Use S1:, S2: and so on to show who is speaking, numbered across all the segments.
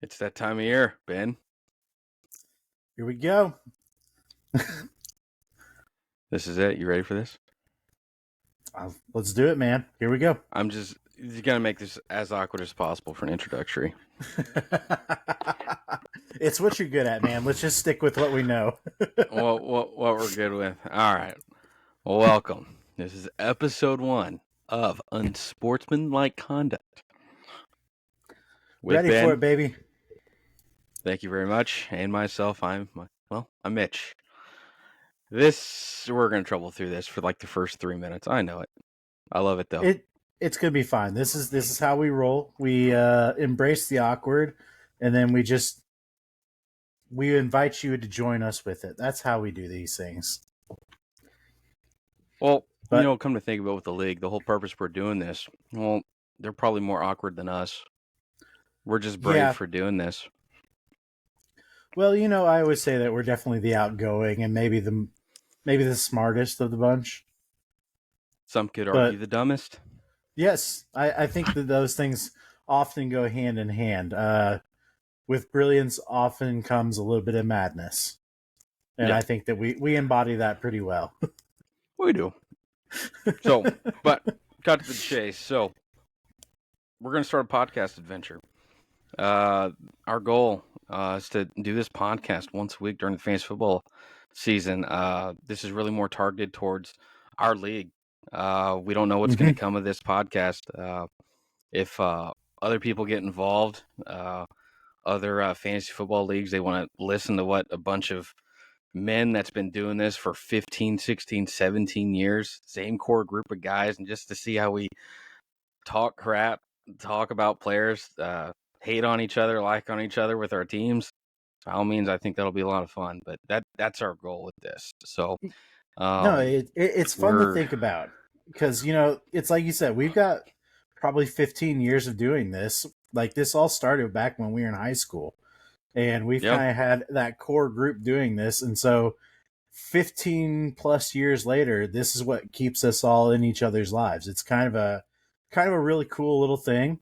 S1: It's that time of year, Ben.
S2: Here we go.
S1: This is it. You ready for this?
S2: Let's do it, man. Here we go.
S1: I'm just gonna make this as awkward as possible for an introductory.
S2: It's what you're good at, man. Let's just stick with what we know.
S1: what we're good with. All right. Well, welcome. This is episode 1 of Unsportsmanlike Conduct. With
S2: Ready
S1: Ben.
S2: for it, baby.
S1: Thank you very much. And myself, I'm Mitch. We're gonna trouble through this for like the first 3 minutes. I know it. I love it though.
S2: It's gonna be fine. This is how we roll. We embrace the awkward, and then we invite you to join us with it. That's how we do these things.
S1: Well, come to think of it with the league, the whole purpose for doing this, well, they're probably more awkward than us. We're just brave for doing this.
S2: Well, I always say that we're definitely the outgoing and maybe the smartest of the bunch.
S1: Some could argue the dumbest.
S2: Yes, I think that those things often go hand in hand. With brilliance often comes a little bit of madness. And I think that we embody that pretty well.
S1: We do. So, but cut to the chase. So, we're going to start a podcast adventure. Our goal is to do this podcast once a week during the fantasy football season. This is really more targeted towards our league. We don't know what's going to come of this podcast. If other people get involved, other fantasy football leagues, they want to listen to what a bunch of men that's been doing this for 15, 16, 17 years, same core group of guys, and just to see how we talk crap, talk about players, hate on each other, like on each other with our teams. By all means, I think that'll be a lot of fun, but that's our goal with this. So,
S2: it's fun to think about because, it's like you said, we've got probably 15 years of doing this. Like, this all started back when we were in high school, and we've kind of had that core group doing this. And so 15 plus years later, this is what keeps us all in each other's lives. It's kind of a really cool little thing.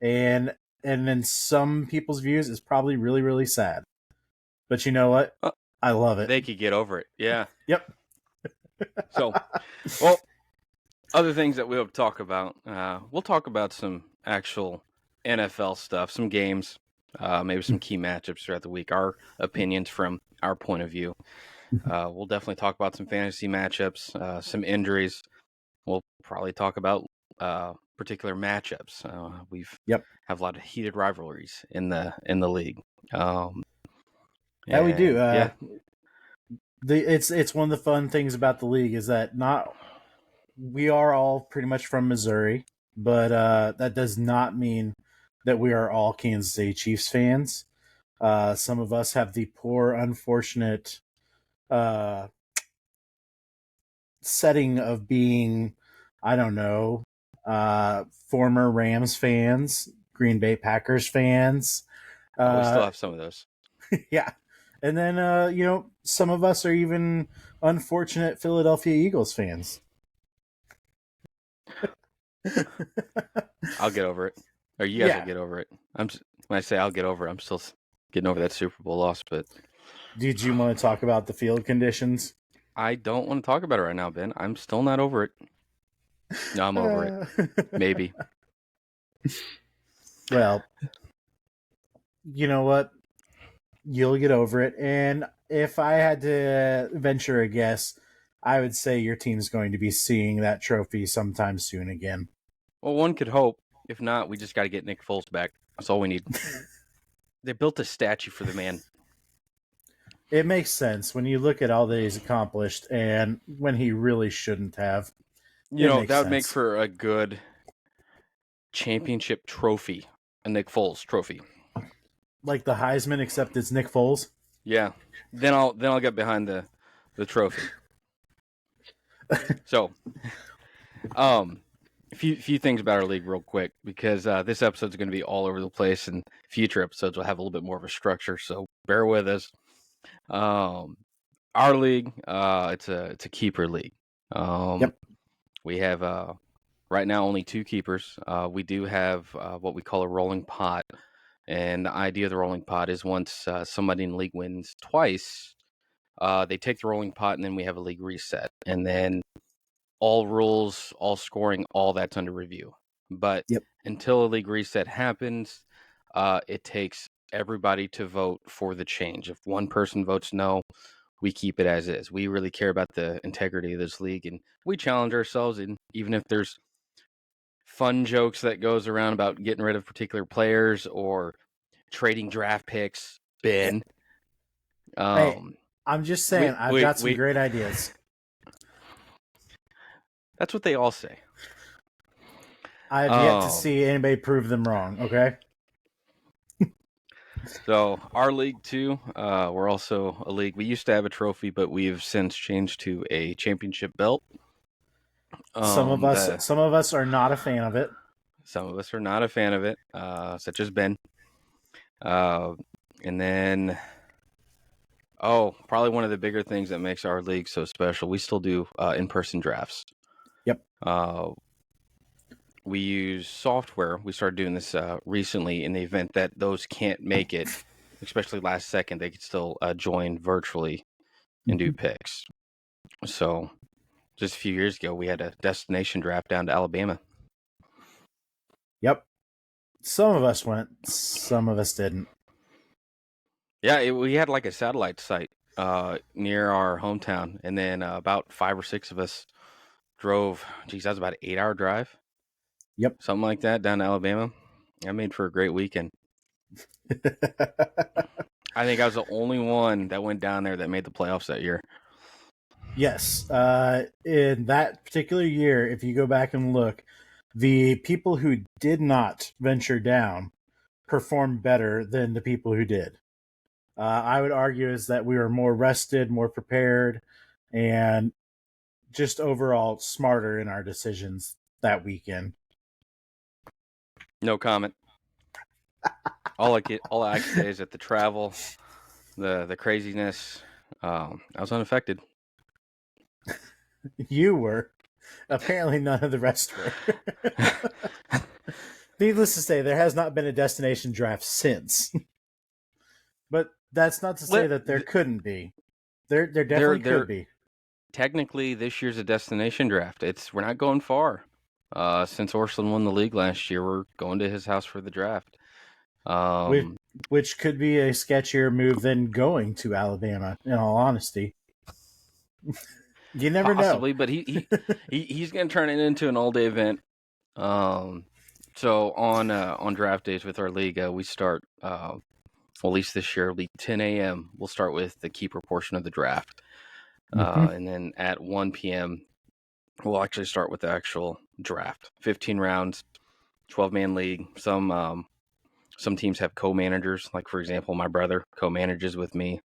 S2: And in some people's views, it's probably really, really sad. But you know what? I love it.
S1: They could get over it. Yeah.
S2: Yep.
S1: So, well, other things that we'll talk about. We'll talk about some actual NFL stuff, some games, maybe some key matchups throughout the week, our opinions from our point of view. We'll definitely talk about some fantasy matchups, some injuries. We'll probably talk about particular matchups. Have a lot of heated rivalries in the league.
S2: Yeah, we do. It's one of the fun things about the league is that we are all pretty much from Missouri, but that does not mean that we are all Kansas City Chiefs fans. Some of us have the poor, unfortunate setting of being, I don't know, former Rams fans, Green Bay Packers fans.
S1: We still have some of those.
S2: Yeah. And then, some of us are even unfortunate Philadelphia Eagles fans.
S1: I'll get over it. Or you guys will get over it. When I say I'll get over it, I'm still getting over that Super Bowl loss. But
S2: did you want to talk about the field conditions?
S1: I don't want to talk about it right now, Ben. I'm still not over it. No, I'm over it. Maybe.
S2: Well, you know what? You'll get over it. And if I had to venture a guess, I would say your team's going to be seeing that trophy sometime soon again.
S1: Well, one could hope. If not, we just got to get Nick Foles back. That's all we need. They built a statue for the man.
S2: It makes sense when you look at all that he's accomplished and when he really shouldn't have.
S1: That would make for a good championship trophy, a Nick Foles trophy.
S2: Like the Heisman, except it's Nick Foles?
S1: Yeah. Then I'll get behind the trophy. So, a few things about our league real quick, because this episode's going to be all over the place, and future episodes will have a little bit more of a structure, so bear with us. Our league, it's a keeper league. We have right now only 2 keepers. We do have what we call a rolling pot, And the idea of the rolling pot is once somebody in the league wins twice, they take the rolling pot, and then we have a league reset. And then all rules, all scoring, all that's under review. But until a league reset happens, it takes everybody to vote for the change. If one person votes no, we keep it as is. We really care about the integrity of this league, and we challenge ourselves. And even if there's fun jokes that goes around about getting rid of particular players or trading draft picks, Ben.
S2: Hey, I'm just saying, I've got some great ideas.
S1: That's what they all say.
S2: I have yet to see anybody prove them wrong, okay?
S1: So our league too, we're also a league. We used to have a trophy, but we've since changed to a championship belt.
S2: Some of us are not a fan of it.
S1: Some of us are not a fan of it, such as Ben. And then, probably one of the bigger things that makes our league so special, we still do in-person drafts.
S2: Yep.
S1: We use software. We started doing this recently in the event that those can't make it, especially last second, they could still join virtually and do picks. So just a few years ago, we had a destination draft down to Alabama.
S2: Yep. Some of us went, some of us didn't.
S1: Yeah, we had like a satellite site near our hometown, and then about 5 or 6 of us drove. Geez, that was about an 8-hour drive.
S2: Yep.
S1: Something like that down to Alabama. That made for a great weekend. I think I was the only one that went down there that made the playoffs that year.
S2: Yes. In that particular year, if you go back and look, the people who did not venture down performed better than the people who did. I would argue is that we were more rested, more prepared, and just overall smarter in our decisions that weekend.
S1: No comment. all I can say is that the travel, the craziness, I was unaffected.
S2: You were. Apparently none of the rest were. Needless to say, there has not been a destination draft since. But that's not to say that there couldn't be. There definitely could be.
S1: Technically, this year's a destination draft. We're not going far. Since Orson won the league last year, we're going to his house for the draft.
S2: Which could be a sketchier move than going to Alabama, in all honesty. You never
S1: possibly,
S2: know.
S1: But he's going to turn it into an all-day event. So on draft days with our league, we start, well, at least this year, it'll be 10 a.m. We'll start with the keeper portion of the draft. And then at 1 p.m., we'll actually start with the actual draft. 15 rounds, 12-man league. Some teams have co-managers. Like, for example, my brother co-manages with me.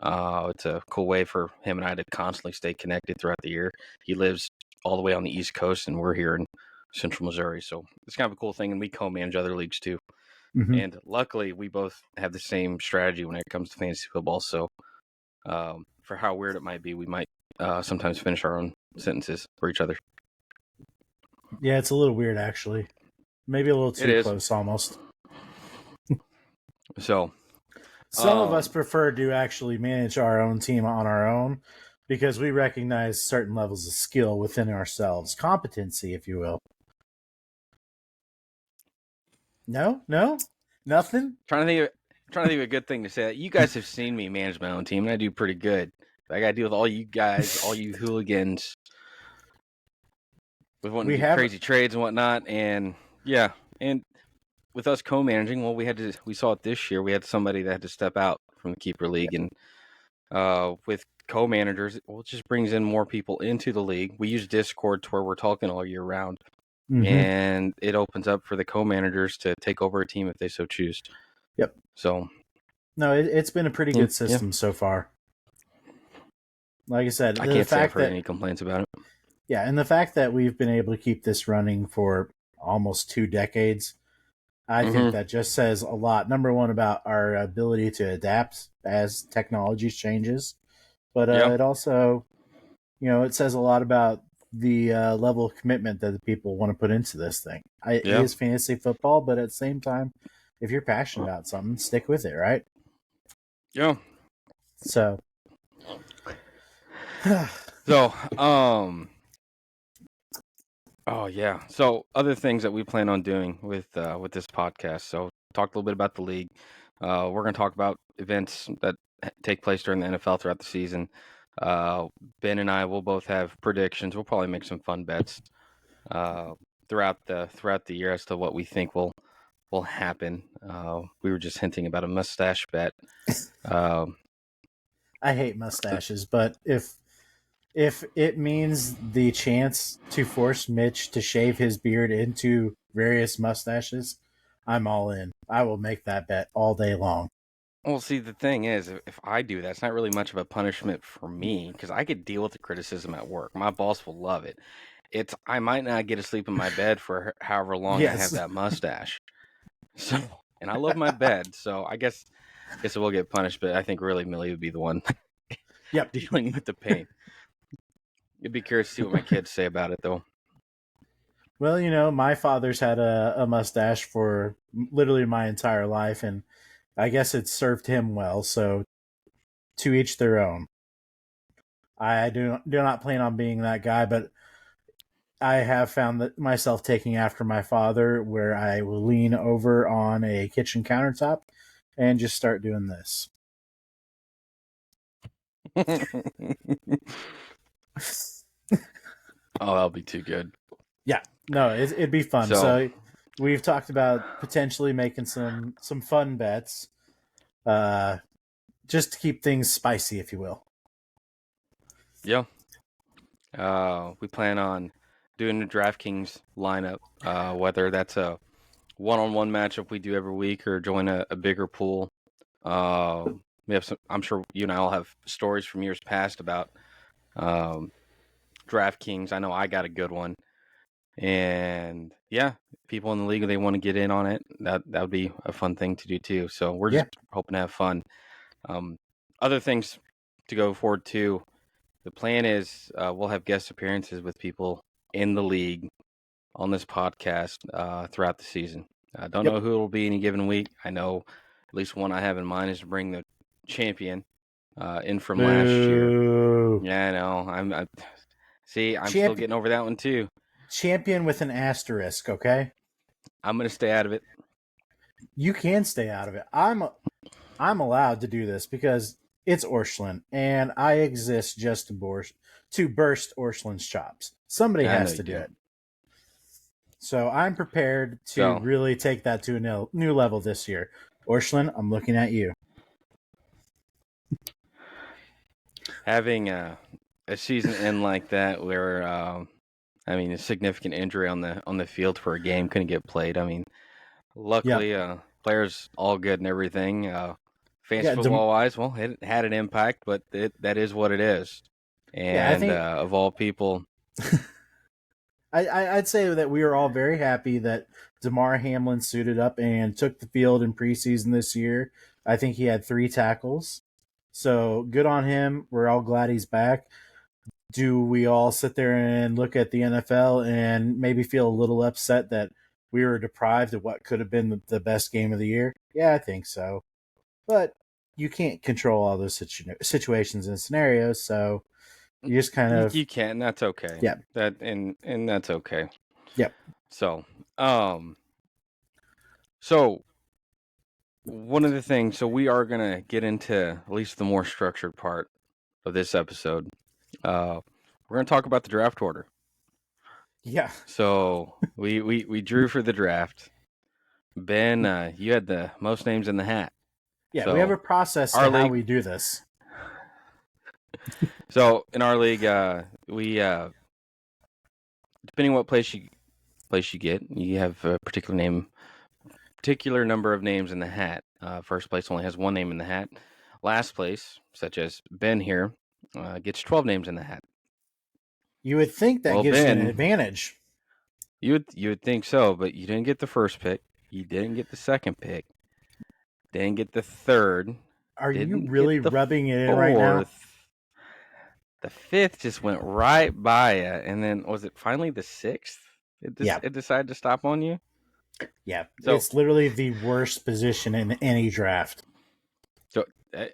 S1: It's a cool way for him and I to constantly stay connected throughout the year. He lives all the way on the East Coast, and we're here in Central Missouri. So it's kind of a cool thing, and we co-manage other leagues too. And luckily, we both have the same strategy when it comes to fantasy football. So for how weird it might be, we might sometimes finish our own sentences for each other.
S2: Yeah, it's a little weird, actually. Maybe a little too close, almost.
S1: So
S2: some of us prefer to actually manage our own team on our own because we recognize certain levels of skill within ourselves, competency, if you will. No, nothing.
S1: Trying to think of a good thing to say. You guys have seen me manage my own team, and I do pretty good. I got to deal with all you guys, all you hooligans, with wanting to do crazy trades and whatnot. And yeah, and with us co-managing, well, we saw it this year. We had somebody that had to step out from the keeper league, and with co-managers, it just brings in more people into the league. We use Discord to where we're talking all year round, and it opens up for the co-managers to take over a team if they so choose.
S2: Yep.
S1: So,
S2: no, it's been a pretty good system so far. Like I said,
S1: I can't say I've heard any complaints about it.
S2: Yeah, and the fact that we've been able to keep this running for almost 2 decades, I think that just says a lot. Number one, about our ability to adapt as technology changes, but it also, it says a lot about the level of commitment that the people want to put into this thing. It is fantasy football, but at the same time, if you're passionate about something, stick with it, right?
S1: Yeah.
S2: So,
S1: So, oh yeah. So other things that we plan on doing with this podcast. So talked a little bit about the league. We're going to talk about events that take place during the NFL throughout the season. Uh, Ben and I will both have predictions. We'll probably make some fun bets uh, throughout the year as to what we think will happen. We were just hinting about a mustache bet. Um,
S2: I hate mustaches, but if it means the chance to force Mitch to shave his beard into various mustaches, I'm all in. I will make that bet all day long.
S1: well, see, the thing is, if I do that, it's not really much of a punishment for me because I could deal with the criticism at work. My boss will love it. I might not get to sleep in my bed for however long I have
S2: Yes.
S1: that mustache. So, and I love my bed, so I guess it will get punished. But I think really Millie would be the one
S2: Yep.
S1: dealing with the pain. You'd be curious to see what my kids say about it, though.
S2: Well, my father's had a mustache for literally my entire life, and I guess it served him well. So, to each their own. I do not plan on being that guy, but I have found that myself taking after my father, where I will lean over on a kitchen countertop and just start doing this.
S1: Oh, that'll be too good.
S2: Yeah, no, it'd be fun.
S1: So,
S2: So we've talked about potentially making some fun bets, uh, just to keep things spicy, if you will.
S1: yeah, we plan on doing the DraftKings lineup, whether that's a one-on-one matchup we do every week or join a bigger pool. We have some. I'm sure you and I all have stories from years past about um, DraftKings. I know I got a good one, and yeah, people in the league they want to get in on it. That would be a fun thing to do too. So we're
S2: Yeah.
S1: just hoping to have fun. Um, Other things to go forward to. The plan is we'll have guest appearances with people in the league on this podcast throughout the season. I don't
S2: Yep.
S1: know who it'll be any given week. I know at least one I have in mind is to bring the champion in from last year.
S2: Boo.
S1: Yeah, I know. I'm still
S2: Champion,
S1: getting over that one too.
S2: champion with an asterisk. Okay,
S1: I'm gonna stay out of it.
S2: you can stay out of it. I'm allowed to do this because it's Orscheln, and I exist just to burst Orscheln's chops. Somebody
S1: I know
S2: has
S1: you
S2: to do
S1: do.
S2: it. So I'm prepared to
S1: So
S2: really take that to a new level this year. Orscheln, I'm looking at you.
S1: having a season end like that, where a significant injury on the field for a game couldn't get played. I mean,
S2: Yep.
S1: luckily, players all good and everything. Fantasy
S2: Yeah.
S1: football wise, well, it had an impact, but that is what it is.
S2: Yeah. I
S1: And
S2: think
S1: of all people,
S2: I'd say that we were all very happy that Damar Hamlin suited up and took the field in preseason this year. I think he had 3 tackles. So good on him. We're all glad he's back. Do we all sit there and look at the NFL and maybe feel a little upset that we were deprived of what could have been the best game of the year? Yeah, I think so. But you can't control all those situations and scenarios, so you just kind of
S1: you can't, and that's okay.
S2: yeah,
S1: And that's okay.
S2: yep,
S1: So, um, so one of the things, so we are gonna get into at least the more structured part of this episode. We're gonna talk about the draft order.
S2: yeah,
S1: So we drew for the draft. Ben, you had the most names in the hat.
S2: yeah. We have
S1: So
S2: a process
S1: our
S2: to how
S1: league,
S2: we do this.
S1: so in our league, we depending what place you get, you have a particular number of names in the hat. First place only has one name in the hat. Last place, such as Ben here, gets 12 names in the hat.
S2: You would think that
S1: Well,
S2: gives you an
S1: Ben,
S2: advantage.
S1: you would think so, but you didn't get the first pick. You didn't get the second pick. Didn't get the third.
S2: Are you
S1: Didn't get
S2: really
S1: the
S2: rubbing it in right now?
S1: fourth. The fifth just went right by you, and then was it finally the sixth?
S2: Yeah.
S1: It decided to stop on you.
S2: Yeah,
S1: So,
S2: it's literally the worst position in any draft.
S1: so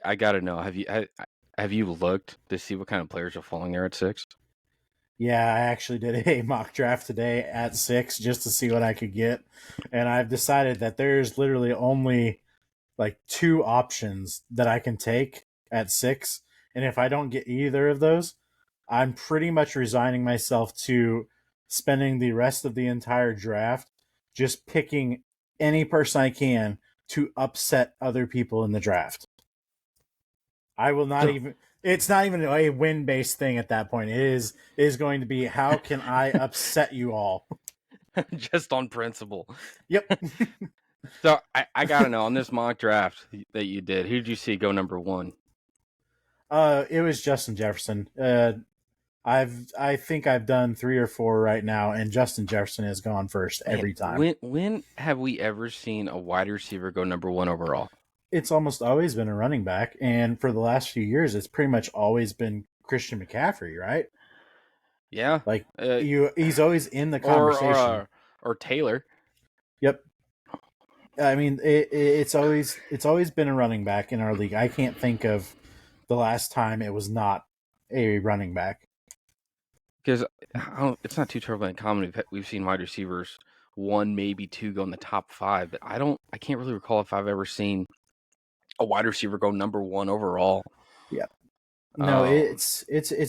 S1: I gotta know, have you looked to see what kind of players are falling there at 6?
S2: Yeah, I actually did a mock draft today at 6 just to see what I could get. And I've decided that there's literally only like 2 options that I can take at 6. And if I don't get either of those, I'm pretty much resigning myself to spending the rest of the entire draft just picking any person I can to upset other people in the draft. I will not
S1: So,
S2: even. It's not even a win based thing at that point. It is going to be how can I upset you all?
S1: just on principle.
S2: Yep.
S1: So I gotta know, on this mock draft that you did, who did you see go number 1?
S2: It was Justin Jefferson. I think I've done 3 or 4 right now, and Justin Jefferson has gone first
S1: Man,
S2: every time.
S1: when have we ever seen a wide receiver go number 1 overall?
S2: It's almost always been a running back, and for the last few years, it's pretty much always been Christian McCaffrey, right?
S1: Yeah,
S2: Like
S1: uh,
S2: he's always in the
S1: or
S2: conversation.
S1: or Taylor.
S2: Yep. I mean, it's always been a running back in our league. I can't think of the last time it was not a running back.
S1: Because it's not too terribly uncommon. We've seen wide receivers 1, maybe 2 go in the top 5, but I can't really recall if I've ever seen a wide receiver go number 1 overall.
S2: Yeah. No,
S1: Um,
S2: it's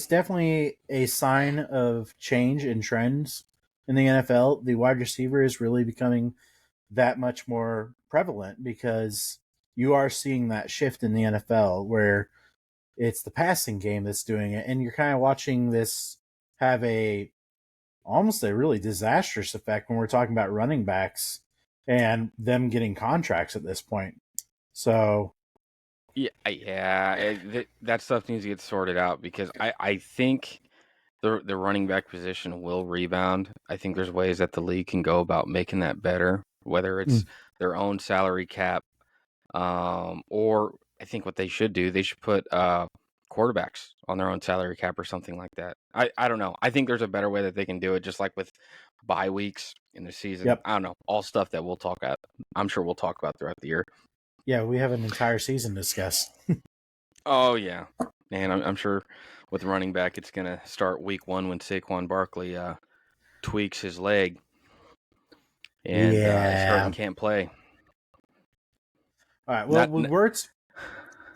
S2: definitely a sign of change in trends in the NFL. The wide receiver is really becoming that much more prevalent because you are seeing that shift in the NFL where it's the passing game that's doing it, and you're kind of watching this have a almost a really disastrous effect when we're talking about running backs and them getting contracts at this point. So,
S1: that stuff needs to get sorted out because I think the running back position will rebound. I think there's ways that the league can go about making that better, whether it's their own salary cap, or I think what they should do, they should put quarterbacks on their own salary cap or something like that. I don't know. I think there's a better way that they can do it, just like with bye weeks in the season.
S2: yep.
S1: I don't know. All stuff that I'm sure we'll talk about throughout the year.
S2: Yeah, we have an entire season to discuss.
S1: Oh yeah, and I'm sure with running back, it's gonna start week 1 when Saquon Barkley tweaks his leg and is hurt
S2: Yeah.
S1: and can't play.
S2: All right. Well,
S1: Not,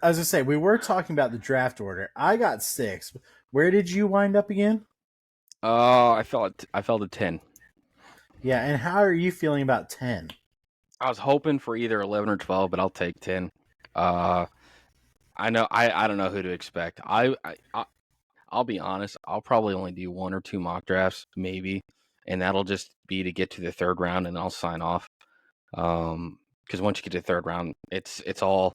S2: as I say, we were talking about the draft order. I got 6. Where did you wind up again?
S1: I fell to 10.
S2: Yeah, and how are you feeling about 10?
S1: I was hoping for either 11 or 12, but I'll take 10. Uh, I don't know who to expect. I'll be honest. I'll probably only do 1 or 2 mock drafts, maybe, and that'll just be to get to the 3rd round, and I'll sign off. Because once you get to the 3rd round, it's all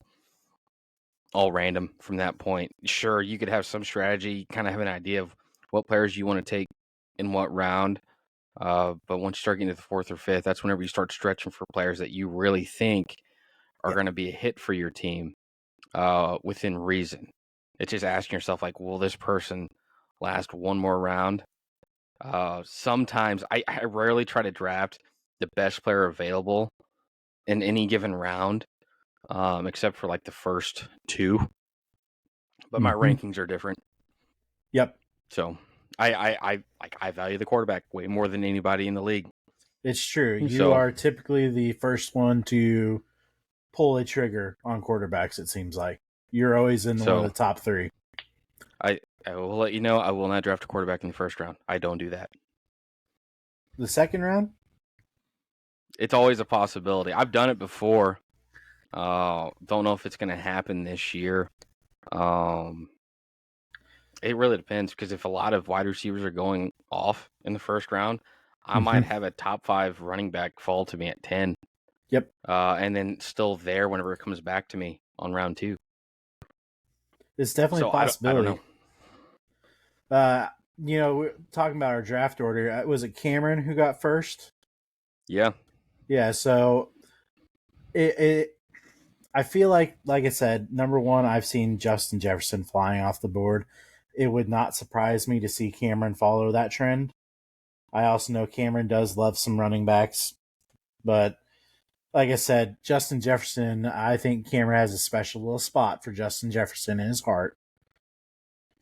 S1: random from that point. Sure, you could have some strategy, kind of have an idea of what players you want to take in what round. But once you start getting to the 4th or 5th, that's whenever you start stretching for players that you really think are
S2: Yep.
S1: going to be a hit for your team, within reason. It's just asking yourself, like, will this person last one more round? Sometimes I rarely try to draft the best player available in any given round, except for like the first 2. But my
S2: Mm-hmm.
S1: rankings are different.
S2: Yep.
S1: So I value the quarterback way more than anybody in the league.
S2: It's true. You
S1: So
S2: are typically the first one to pull a trigger on quarterbacks, it seems like. You're always in one of
S1: so
S2: the top 3.
S1: I will let you know I will not draft a quarterback in the 1st round. I don't do that.
S2: The 2nd round?
S1: It's always a possibility. I've done it before. Don't know if it's going to happen this year. It really depends because if a lot of wide receivers are going off in the 1st round, I
S2: Mm-hmm.
S1: might have a top 5 running back fall to me at 10.
S2: Yep.
S1: And then still there whenever it comes back to me on round 2.
S2: It's definitely a
S1: So I don't know.
S2: possibility. We're talking about our draft order. Was it Cameron who got first?
S1: Yeah.
S2: Yeah, so it I feel like I said, number 1, I've seen Justin Jefferson flying off the board. It would not surprise me to see Cameron follow that trend. I also know Cameron does love some running backs, but like I said, Justin Jefferson, I think Cameron has a special little spot for Justin Jefferson in his heart.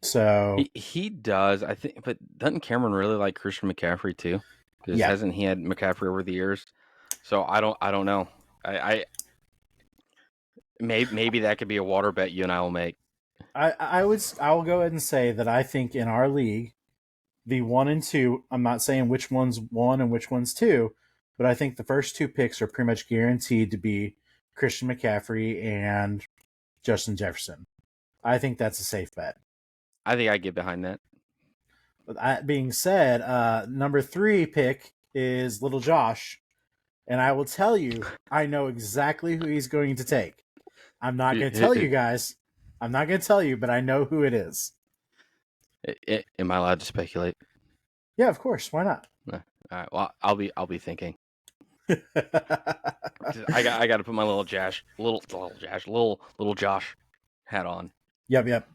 S2: So
S1: He does, I think, but doesn't Cameron really like Christian McCaffrey too? Because
S2: yeah,
S1: hasn't he had McCaffrey over the years? So I don't know. I maybe that could be a water bet you and I will make.
S2: I will go ahead and say that I think in our league, the 1 and 2, I'm not saying which one's 1 and which one's 2, but I think the first 2 picks are pretty much guaranteed to be Christian McCaffrey and Justin Jefferson. I think that's a safe bet.
S1: I think I get behind that.
S2: But that being said, number 3 pick is Little Josh, and I will tell you, I know exactly who he's going to take. I'm not going to tell you guys. I'm not going to tell you, but I know who it is.
S1: Am I allowed to speculate?
S2: Yeah, of course. Why not?
S1: All right. Well, I'll be thinking. I got to put my little Josh hat on.
S2: Yep.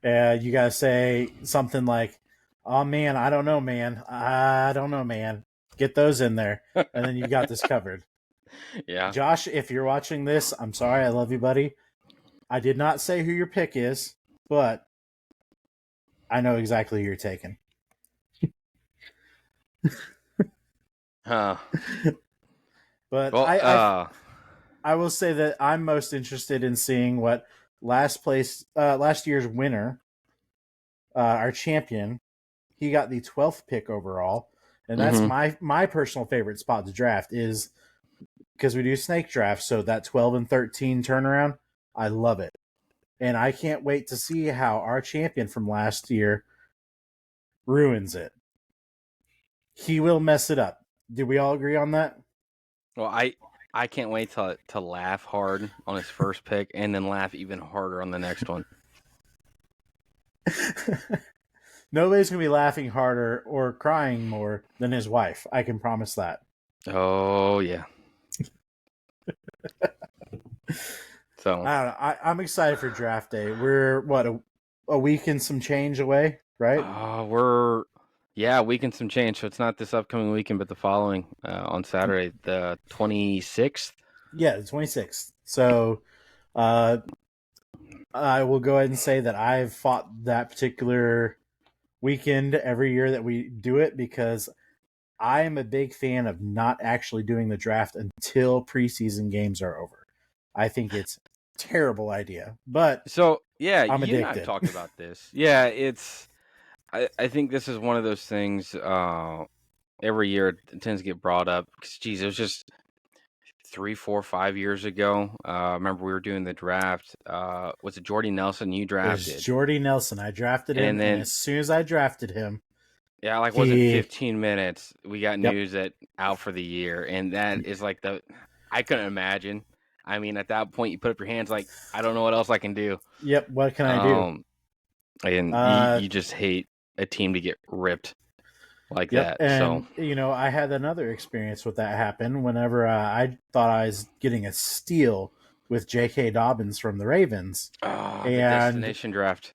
S2: You gotta say something like, "Oh man, I don't know, man. I don't know, man." Get those in there, and then you got this covered.
S1: Yeah.
S2: Josh, if you're watching this, I'm sorry. I love you, buddy. I did not say who your pick is, but I know exactly who you're taking.
S1: But
S2: Well, I will say that I'm most interested in seeing what last year's winner, our champion, he got the 12th pick overall, and that's my personal favorite spot to draft is because we do snake draft, so that 12 and 13 turnaround, I love it, and I can't wait to see how our champion from last year ruins it. He will mess it up. Do we all agree on that?
S1: Well, I can't wait to laugh hard on his first pick and then laugh even harder on the next one.
S2: Nobody's going to be laughing harder or crying more than his wife. I can promise that.
S1: Oh, yeah. So
S2: I don't know. I'm excited for draft day. We're, what, a week and some change away, right?
S1: we're a week and some change. So it's not this upcoming weekend, but the following on Saturday, the 26th.
S2: Yeah, the 26th. So I will go ahead and say that I've fought that particular weekend every year that we do it because I am a big fan of not actually doing the draft until preseason games are over. I think it's a terrible idea, but
S1: so yeah,
S2: I'm
S1: you
S2: addicted.
S1: and I've talked about this. Yeah, I think this is one of those things. Every year it tends to get brought up because, geez, it was just 3, 4, 5 years ago. I remember we were doing the draft. Was it Jordy Nelson you drafted?
S2: It was Jordy Nelson. I drafted him, and as soon as I drafted him,
S1: yeah, wasn't 15 minutes. We got news that out for the year, and that is like I couldn't imagine. I mean, at that point, you put up your hands like, I don't know what else I can do.
S2: Yep, what can I do?
S1: And you just hate a team to get ripped like that.
S2: And,
S1: so
S2: I had another experience with that happen whenever I thought I was getting a steal with J.K. Dobbins from the Ravens.
S1: The destination draft.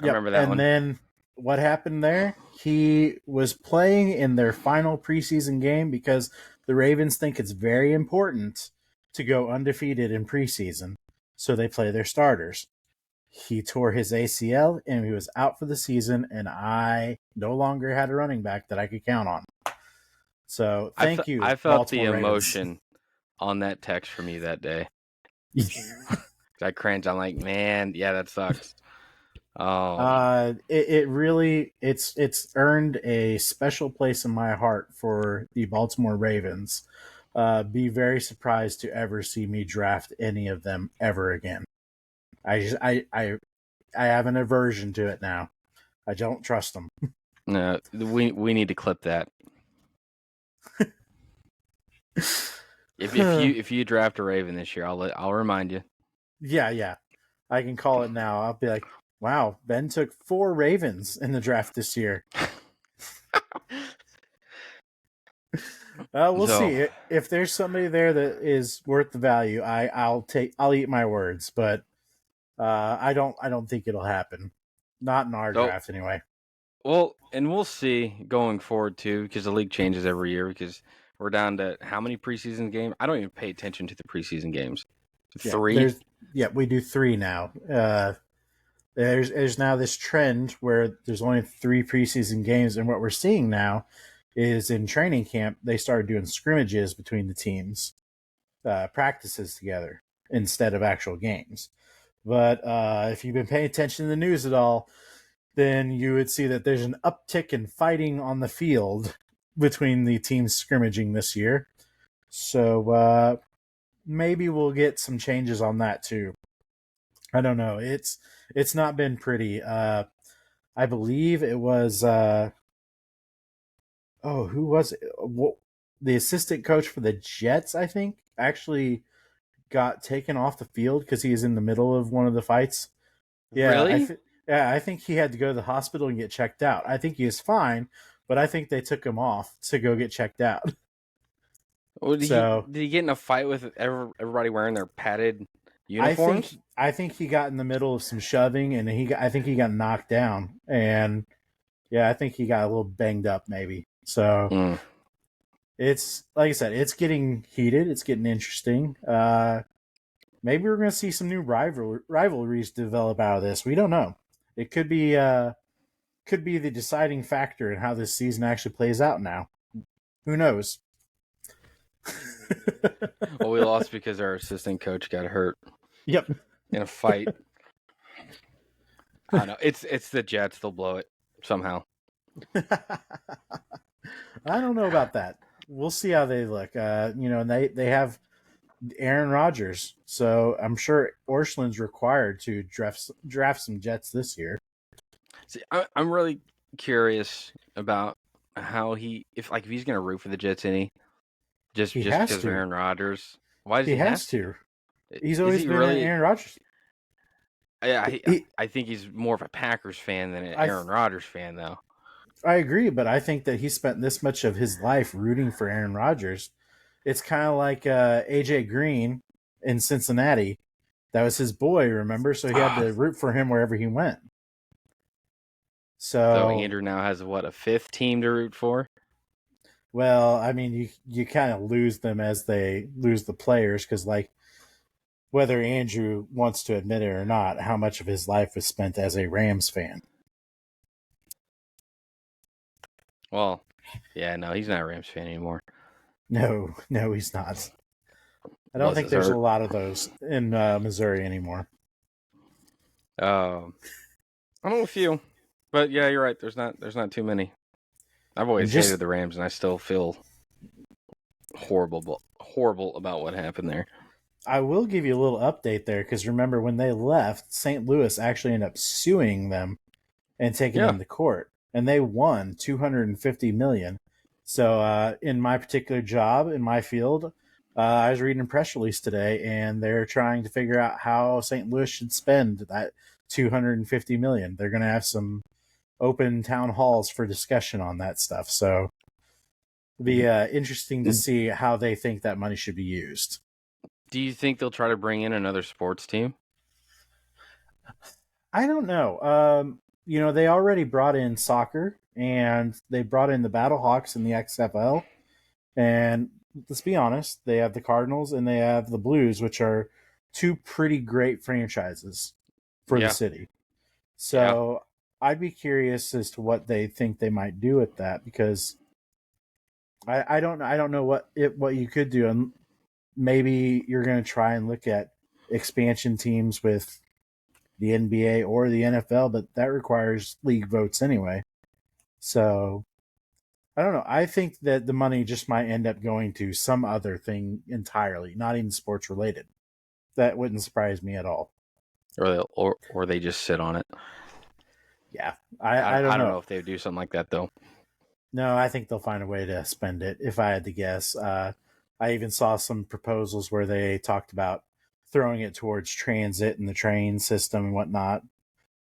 S1: I remember that one.
S2: And then what happened there? He was playing in their final preseason game because the Ravens think it's very important to go undefeated in preseason, so they play their starters. He tore his ACL and he was out for the season, and I no longer had a running back that I could count on. So thank you.
S1: I felt
S2: Baltimore
S1: the
S2: Ravens.
S1: emotion on that text from you that day. I cringed. I'm like, man, yeah, that sucks.
S2: It really it's earned a special place in my heart for the Baltimore Ravens. Be very surprised to ever see me draft any of them ever again. I have an aversion to it now. I don't trust them.
S1: No, we need to clip that. If you draft a Raven this year, I'll remind you.
S2: Yeah. I can call it now. I'll be like, wow, Ben took 4 Ravens in the draft this year. We'll see if there's somebody there that is worth the value. I'll eat my words, but I don't think it'll happen. Not in our draft anyway.
S1: Well, and we'll see going forward too, because the league changes every year. Because We're down to how many preseason games? I don't even pay attention to the preseason games.
S2: Yeah,
S1: 3?
S2: we do 3 now. There's now this trend where there's only 3 preseason games, and what we're seeing now is in training camp they started doing scrimmages between the teams, practices together instead of actual games. But if you've been paying attention to the news at all, then you would see that there's an uptick in fighting on the field between the teams scrimmaging this year. So maybe we'll get some changes on that too. I don't know. It's not been pretty. I believe it was who was it? The assistant coach for the Jets, I think, actually got taken off the field because he was in the middle of one of the fights. Yeah,
S1: Really?
S2: I think he had to go to the hospital and get checked out. I think he is fine, but I think they took him off to go get checked out.
S1: Well,
S2: So
S1: did he get in a fight with everybody wearing their padded uniforms?
S2: I think he got in the middle of some shoving, and I think he got knocked down, and yeah, I think he got a little banged up maybe. So it's like I said, it's getting heated, it's getting interesting. Maybe we're going to see some new rivalries develop out of this. We don't know. It could be the deciding factor in how this season actually plays out now. Who knows?
S1: Well, we lost because our assistant coach got hurt.
S2: Yep.
S1: In a fight. I don't know. It's the Jets. They'll blow it somehow.
S2: I don't know about that. We'll see how they look. And they have Aaron Rodgers, so I'm sure Orscheln's required to draft some Jets this year.
S1: See, I'm really curious about how if he's going to root for the Jets, just because of Aaron Rodgers. Why does he
S2: has to? He's always been an Aaron Rodgers.
S1: Yeah, I think he's more of a Packers fan than an Aaron Rodgers fan, though.
S2: I agree, but I think that he spent this much of his life rooting for Aaron Rodgers. It's kind of like AJ Green in Cincinnati. That was his boy, remember? So he had to root for him wherever he went. So
S1: Andrew now has, a 5th team to root for?
S2: Well, I mean, you kind of lose them as they lose the players because, whether Andrew wants to admit it or not, how much of his life was spent as a Rams fan.
S1: Well, yeah, no, he's not a Rams fan anymore.
S2: No, he's not. I don't think there's a lot of those in Missouri anymore.
S1: I know a few, but yeah, you're right. There's not too many. I've always hated the Rams, and I still feel horrible about what happened there.
S2: I will give you a little update there because remember when they left, St. Louis actually ended up suing them and taking them to court, and they won $250 million. So in my particular job in my field, I was reading a press release today, and they're trying to figure out how St. Louis should spend that $250 million. They're going to have some open town halls for discussion on that stuff. So it'll be interesting to see how they think that money should be used.
S1: Do you think they'll try to bring in another sports team?
S2: I don't know. They already brought in soccer, and they brought in the Battlehawks in the XFL. And let's be honest, they have the Cardinals and they have the Blues, which are 2 pretty great franchises for the city. So I'd be curious as to what they think they might do with that, because I don't know what you could do. And maybe you're going to try and look at expansion teams with the NBA or the NFL, but that requires league votes anyway. So I don't know. I think that the money just might end up going to some other thing entirely, not even sports related. That wouldn't surprise me at all.
S1: Or they just sit on it.
S2: Yeah, I don't know
S1: if they would do something like that though.
S2: No, I think they'll find a way to spend it. If I had to guess, I even saw some proposals where they talked about throwing it towards transit and the train system and whatnot,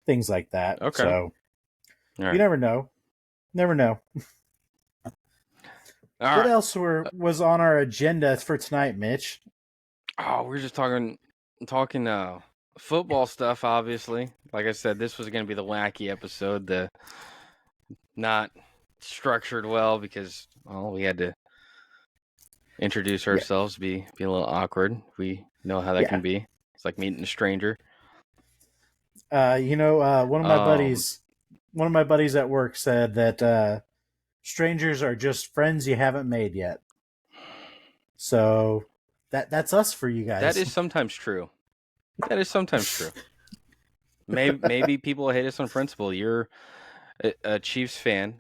S2: things like that.
S1: Okay.
S2: So you never know. Never know. What else was on our agenda for tonight, Mitch?
S1: Oh, we're just talking football stuff, obviously. Like I said, this was going to be the wacky episode, the not structured well because we had to introduce ourselves, be a little awkward. We know how that can be. It's like meeting a stranger.
S2: One of my buddies at work said that strangers are just friends you haven't made yet. So that's us for you guys.
S1: That is sometimes true. Maybe people hate us on principle. You're a Chiefs fan.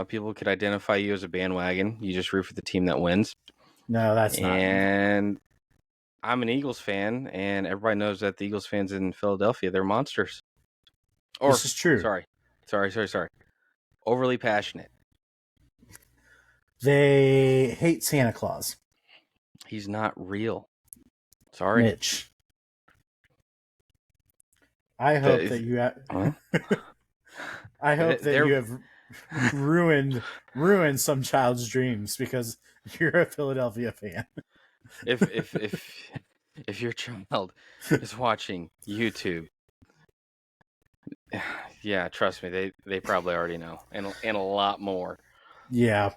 S1: People could identify you as a bandwagon. You just root for the team that wins.
S2: No, that's not.
S1: And I'm an Eagles fan, and everybody knows that the Eagles fans in Philadelphia, they're monsters.
S2: This is true.
S1: Sorry. Overly passionate.
S2: They hate Santa Claus.
S1: He's not real. Sorry.
S2: Mitch. I hope that you have ruined some child's dreams because you're a Philadelphia fan.
S1: If your child is watching YouTube, yeah, trust me, they probably already know, and a lot more.
S2: Yeah.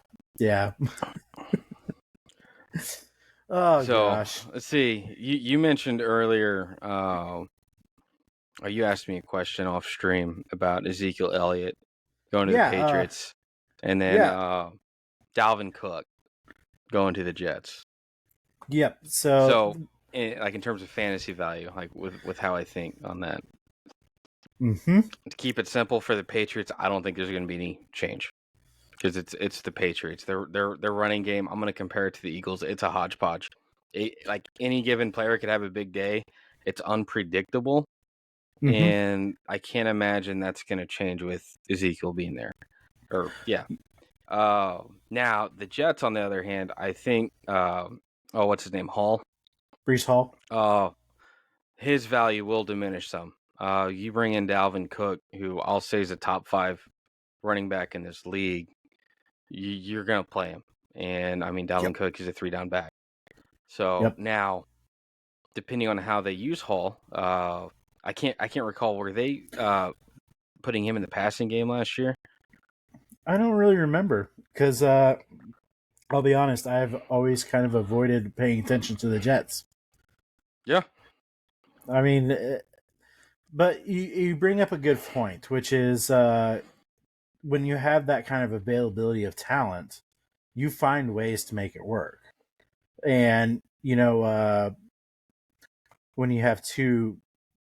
S2: Oh,
S1: so,
S2: gosh.
S1: Let's see. You mentioned earlier, you asked me a question off stream about Ezekiel Elliott going to the Patriots, and then Dalvin Cook going to the Jets.
S2: Yep.
S1: So like in terms of fantasy value, like with how I think on that.
S2: Mm-hmm.
S1: To keep it simple for the Patriots, I don't think there's going to be any change because it's the Patriots. Their running game. I'm going to compare it to the Eagles. It's a hodgepodge. Like any given player could have a big day. It's unpredictable, and I can't imagine that's going to change with Ezekiel being there. Now the Jets, on the other hand, I think. What's his name? Hall.
S2: Breece Hall.
S1: His value will diminish some. You bring in Dalvin Cook, who I'll say is a top 5 running back in this league. You're going to play him. And, I mean, Dalvin Cook is a 3-down back. So now, depending on how they use Hall, I can't recall, were they putting him in the passing game last year?
S2: I don't really remember because I'll be honest, I've always kind of avoided paying attention to the Jets.
S1: Yeah.
S2: I mean, but you bring up a good point, which is when you have that kind of availability of talent, you find ways to make it work. And, when you have two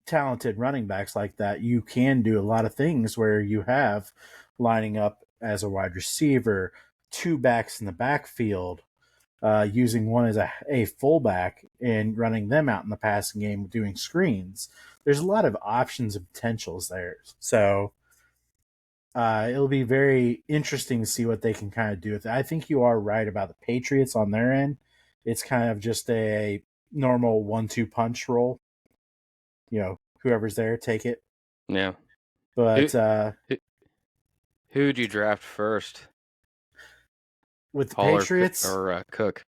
S2: talented running backs like that, you can do a lot of things where you have lining up as a wide receiver, 2 backs in the backfield, using one as a fullback and running them out in the passing game doing screens. There's a lot of options and potentials there. So it'll be very interesting to see what they can kind of do with it. I think you are right about the Patriots on their end. It's kind of just a normal 1-2 punch roll. Whoever's there, take it.
S1: Yeah.
S2: But
S1: who'd you draft first?
S2: With the Patriots
S1: or Cook?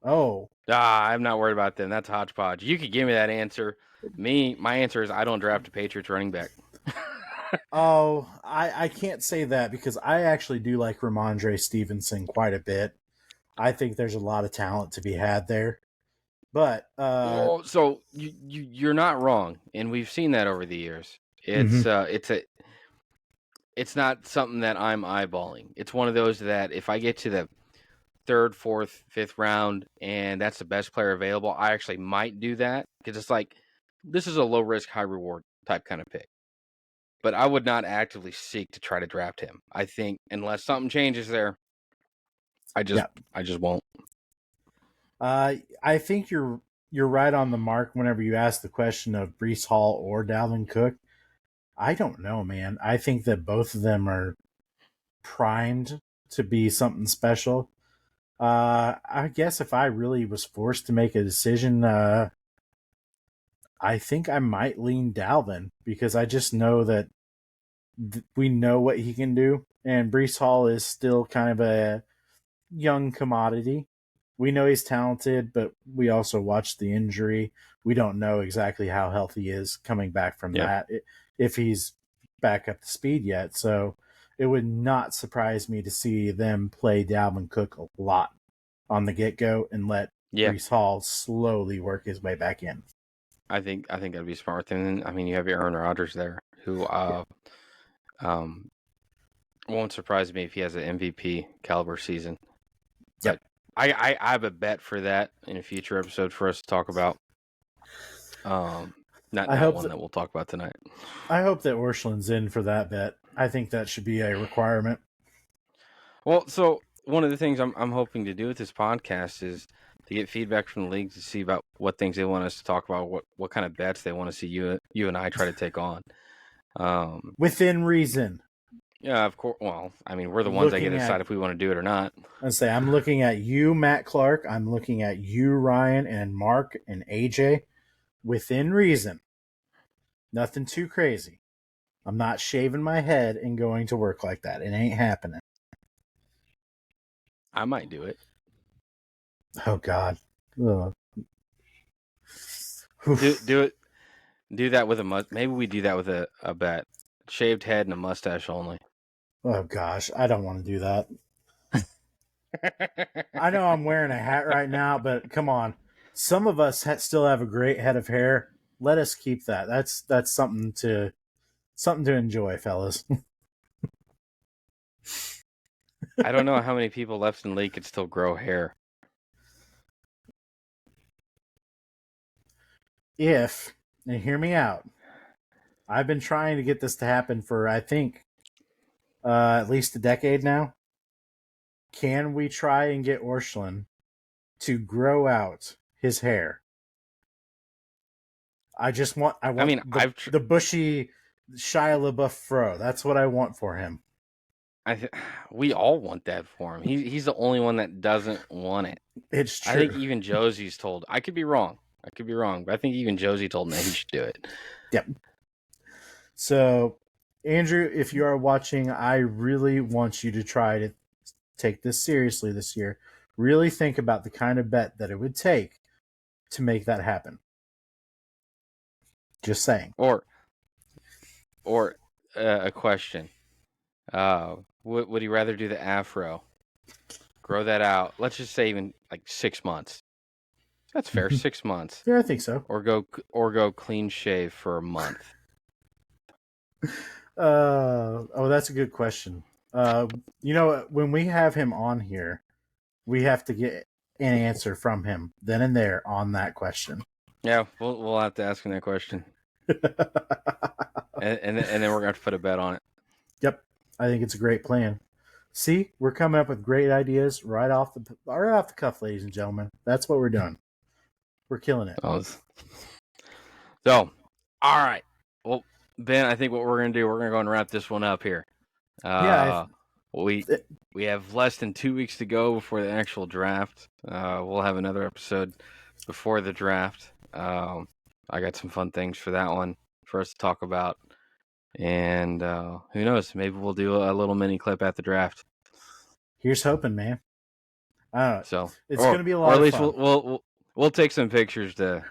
S2: Oh.
S1: I'm not worried about them. That's hodgepodge. You could give me that answer. My answer is I don't draft a Patriots running back.
S2: I can't say that because I actually do like Ramondre Stevenson quite a bit. I think there's a lot of talent to be had there. But
S1: so you're not wrong, and we've seen that over the years. It's not something that I'm eyeballing. It's one of those that if I get to the 3rd, 4th, 5th round, and that's the best player available, I actually might do that because it's like this is a low risk, high reward type kind of pick. But I would not actively seek to try to draft him. I think unless something changes there, I just won't.
S2: I think you're right on the mark whenever you ask the question of Breece Hall or Dalvin Cook. I don't know, man. I think that both of them are primed to be something special. I guess if I really was forced to make a decision, I think I might lean Dalvin because I just know that we know what he can do, and Breece Hall is still kind of a young commodity. We know he's talented, but we also watched the injury. We don't know exactly how healthy he is coming back from that, if he's back up to speed yet. So it would not surprise me to see them play Dalvin Cook a lot. on the get-go and let Breece Hall slowly work his way back in.
S1: I think that'd be smart. And I mean, you have Aaron Rodgers there, who won't surprise me if he has an MVP caliber season.
S2: Yep.
S1: But I have a bet for that in a future episode for us to talk about. Not one that we'll talk about tonight.
S2: I hope that Orscheln's in for that bet. I think that should be a requirement.
S1: Well, so one of the things I'm hoping to do with this podcast is to get feedback from the league to see about what things they want us to talk about, what kind of bets they want to see you and I try to take on.
S2: Within reason.
S1: Yeah, of course. Well, I mean, we're the ones that get to decide if we want to do it or not.
S2: I'm looking at you, Matt Clark. I'm looking at you, Ryan, and Mark, and AJ. Within reason. Nothing too crazy. I'm not shaving my head and going to work like that. It ain't happening.
S1: I might do it.
S2: Oh, God.
S1: Do it. Do that with a maybe we do that with a bet. Shaved head and a mustache only.
S2: Oh, gosh. I don't want to do that. I know I'm wearing a hat right now, but come on. Some of us still have a great head of hair. Let us keep that. That's something to enjoy, fellas.
S1: I don't know how many people left in the league could still grow hair.
S2: And hear me out, I've been trying to get this to happen for, I think, at least a decade now. Can we try and get Orscheln to grow out his hair? I want the bushy Shia LaBeouf fro. That's what I want for him.
S1: We all want that for him. He's the only one that doesn't want it.
S2: It's true.
S1: I think even Josie's told. I could be wrong, but I think even Josie told him that he should do it.
S2: Yep. So, Andrew, if you are watching, I really want you to try to take this seriously this year. Really think about the kind of bet that it would take to make that happen. Just saying.
S1: Or a question. Would he rather do the afro? Grow that out. Let's just say even like 6 months. That's fair. 6 months.
S2: Yeah, I think so.
S1: Or go clean shave for a month.
S2: That's a good question. When we have him on here, we have to get an answer from him then and there on that question.
S1: Yeah, we'll have to ask him that question. and then we're gonna have to put a bet on it.
S2: Yep, I think it's a great plan. See, we're coming up with great ideas right off the cuff, ladies and gentlemen. That's what we're doing. We're killing it.
S1: So, all right. Well, Ben, I think what we're gonna do, we're gonna go and wrap this one up here. We have less than 2 weeks to go before the actual draft. We'll have another episode before the draft. I got some fun things for that one for us to talk about. And who knows? Maybe we'll do a little mini clip at the draft.
S2: Here's hoping, man.
S1: So
S2: it's going to be a lot of fun.
S1: Or at least we'll take some pictures to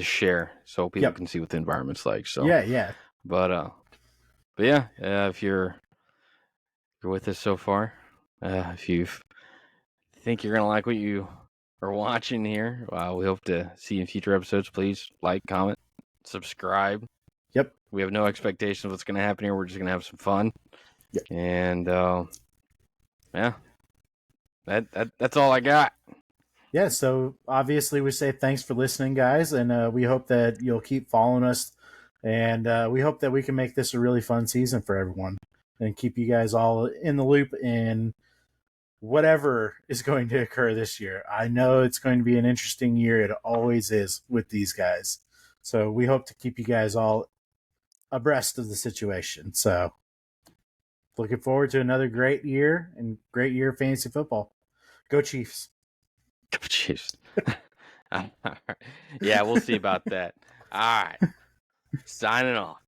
S1: share so people can see what the environment's like. So
S2: yeah.
S1: But yeah, if you're with us so far, if you think you're gonna like what you are watching here, we hope to see you in future episodes. Please like, comment, subscribe.
S2: Yep.
S1: We have no expectation of what's going to happen here. We're just going to have some fun.
S2: Yep.
S1: And, yeah, that's all I got.
S2: Yeah, so obviously we say thanks for listening, guys, and we hope that you'll keep following us, and we hope that we can make this a really fun season for everyone and keep you guys all in the loop in whatever is going to occur this year. I know it's going to be an interesting year. It always is with these guys. So we hope to keep you guys all abreast of the situation. So looking forward to another great year of fantasy football. Go Chiefs.
S1: Go Chiefs. Yeah, we'll see about that. All right. Signing off.